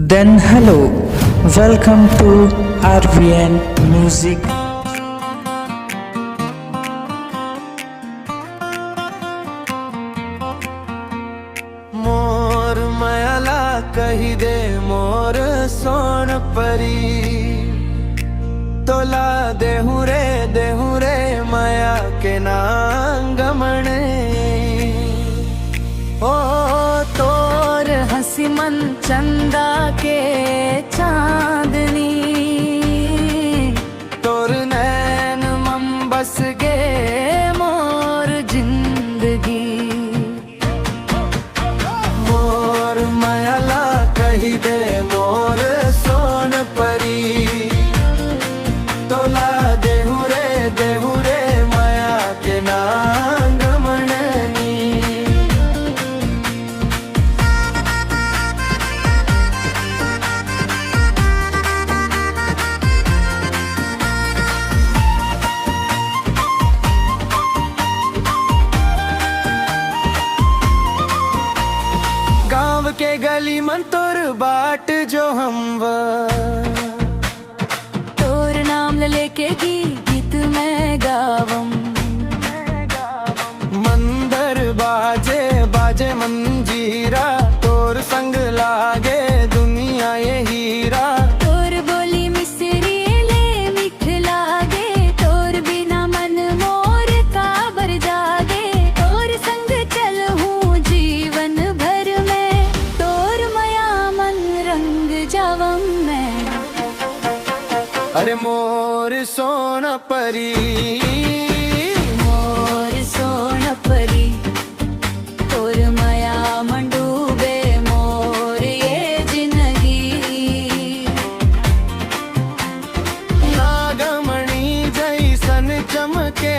Then hello, welcome to RVN Music. मोर मायाला कही दे मोर सोन परी, तोला देहू रे माया के नांगमणे। ओ तोर हसी मन चंदा के चांदनी, तोर नैन मम बस गे मोर जिंदगी। मोर मायाला कही दे मोर सोन परी, तोला देहू रे माया के नांगमणे। गाँव के गली मन तोर बाट जो तोर नाम लेके गीत मैं गावम। मंदर बाजे मंजीरा, तोर संग लागे दुनिया ये हीरा। तोर बोली मिसरी ले मीठ लागे, तोर बिना मन मोर काबर जागे। तोर संग चल हूँ जीवन भर में, तोर माया मन रंग जावम मैं। अरे मोर सोना परी, मोर सोन परी, तोर माया मन डूबे मोर ये जिंदगी। नागमणि जैसन चमके